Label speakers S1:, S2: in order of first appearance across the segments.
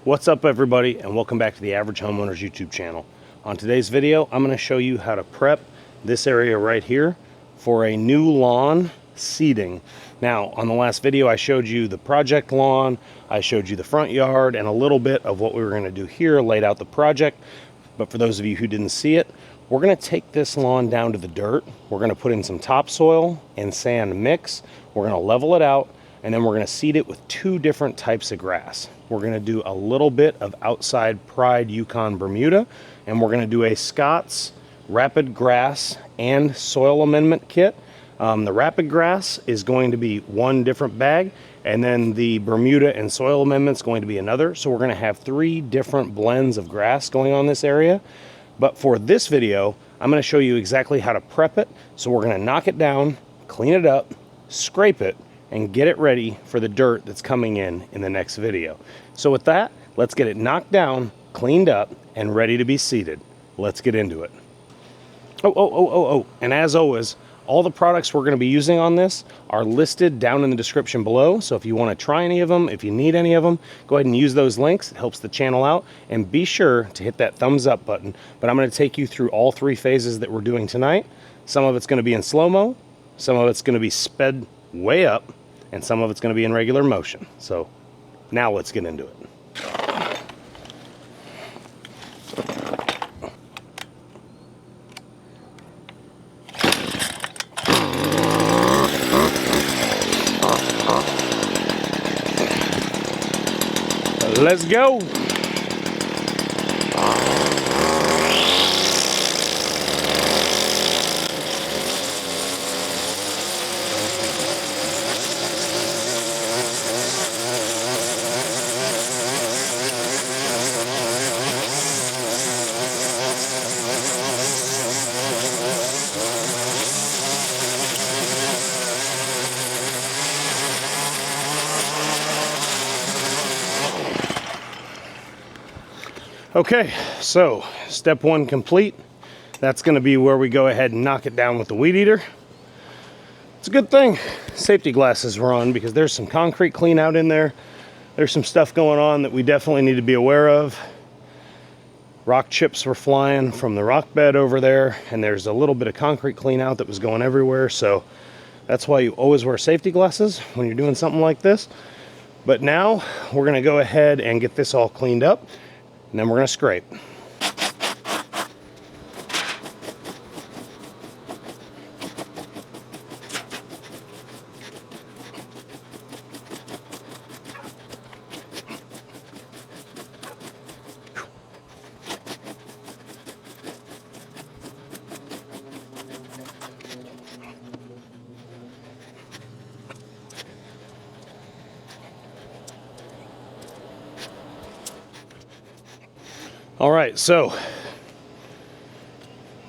S1: What's up everybody, and welcome back to the Average Homeowners YouTube channel. On today's video, I'm going to show you how to prep this area right here for a new lawn seeding. Now, on the last video, I showed you the project lawn, I showed you the front yard, and a little bit of what we were going to do here, laid out the project. But for those of you who didn't see it, we're going to take this lawn down to the dirt. We're going to put in some topsoil and sand mix. We're going to level it out, and then we're going to seed it with two different types of grass. We're going to do a little bit of outside Pride Yukon Bermuda, and we're going to do a Scott's Rapid Grass and Soil Amendment Kit. The Rapid Grass is going to be one different bag, and then the Bermuda and Soil Amendment is going to be another. So we're going to have three different blends of grass going on this area. But for this video, I'm going to show you exactly how to prep it. So we're going to knock it down, clean it up, scrape it, and get it ready for the dirt that's coming in the next video. So with that, let's get it knocked down, cleaned up, and ready to be seeded. Let's get into it. And as always, all the products we're going to be using on this are listed down in the description below. So if you want to try any of them, if you need any of them, go ahead and use those links. It helps the channel out. And be sure to hit that thumbs up button. But I'm going to take you through all three phases that we're doing tonight. Some of it's going to be in slow-mo, some of it's going to be sped way up, and some of it's going to be in regular motion. So now let's get into it. Let's go. Okay, so step one complete. That's going to be where we go ahead and knock it down with the weed eater. It's a good thing safety glasses were on, because there's some concrete clean out in there. There's some stuff going on that we definitely need to be aware of. Rock chips were flying from the rock bed over there, and there's a little bit of concrete clean out that was going everywhere. So that's why you always wear safety glasses when you're doing something like this. But now we're going to go ahead and get this all cleaned up. And then we're going to scrape. All right, so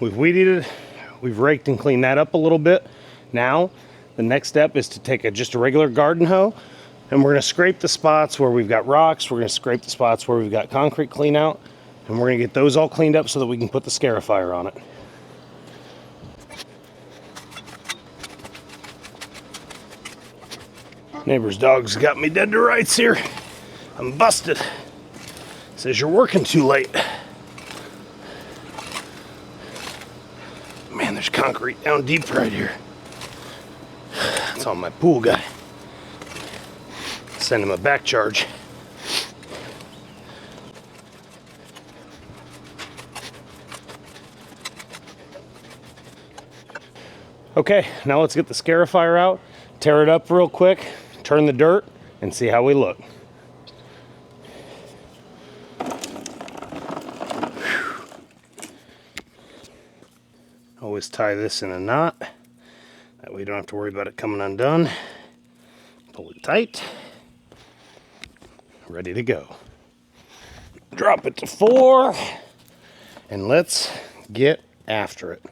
S1: we've weed eated, we've raked and cleaned that up a little bit. Now, the next step is to take just a regular garden hoe, and we're going to scrape the spots where we've got rocks. We're going to scrape the spots where we've got concrete clean out, and we're going to get those all cleaned up so that we can put the scarifier on it. Neighbor's dog's got me dead to rights here. I'm busted. Says you're working too late. Man, there's concrete down deep right here. That's on my pool guy. Send him a back charge. Okay, now let's get the scarifier out, tear it up real quick, turn the dirt, and see how we look. Always tie this in a knot. That way you don't have to worry about it coming undone. Pull it tight. Ready to go. Drop it to 4. And let's get after it.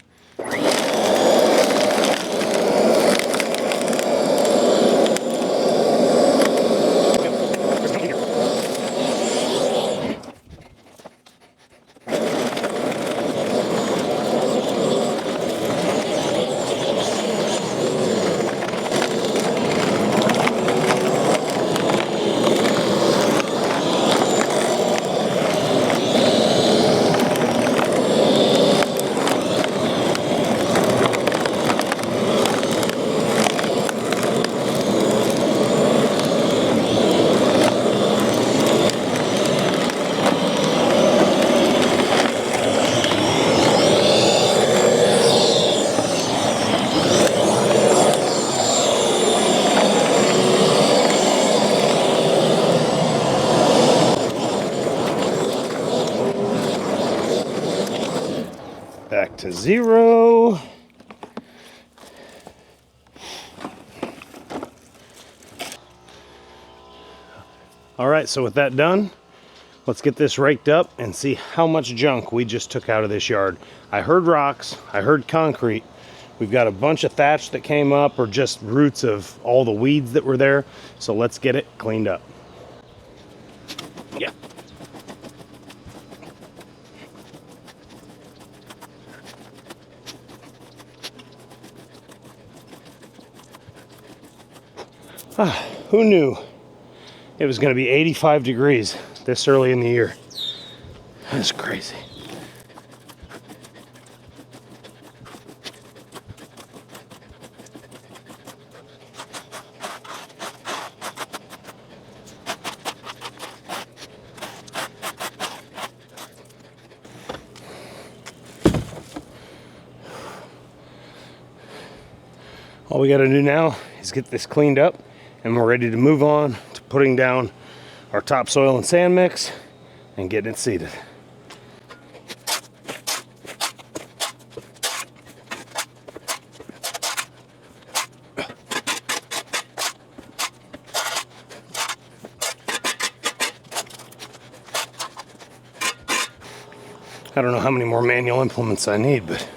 S1: to 0. All right, so with that done, let's get this raked up and see how much junk we just took out of this yard. I heard rocks, I heard concrete. We've got a bunch of thatch that came up, or just roots of all the weeds that were there. So let's get it cleaned up. Yeah. Who knew it was going to be 85 degrees this early in the year? That's crazy. All we got to do now is get this cleaned up, and we're ready to move on to putting down our topsoil and sand mix and getting it seeded. I don't know how many more manual implements I need, but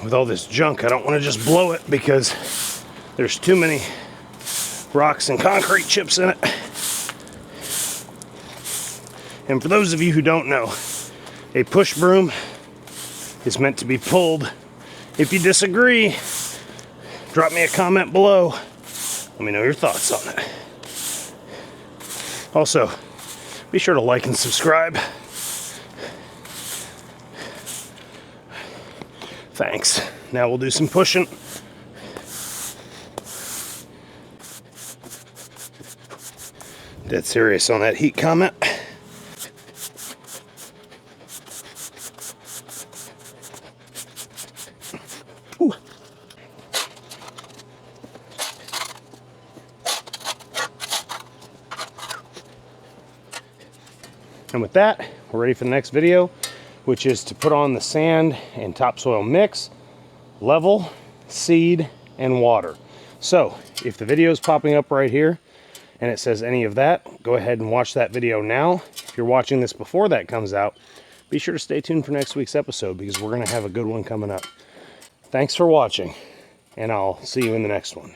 S1: with all this junk, I don't want to just blow it because there's too many rocks and concrete chips in it. And for those of you who don't know, a push broom is meant to be pulled. If you disagree, drop me a comment below. Let me know your thoughts on it. Also, be sure to like and subscribe. Thanks. Now we'll do some pushing. Dead serious on that heat comment. Ooh. And with that, we're ready for the next video, which is to put on the sand and topsoil mix, level, seed, and water. So if the video is popping up right here and it says any of that, go ahead and watch that video now. If you're watching this before that comes out, be sure to stay tuned for next week's episode, because we're going to have a good one coming up. Thanks for watching, and I'll see you in the next one.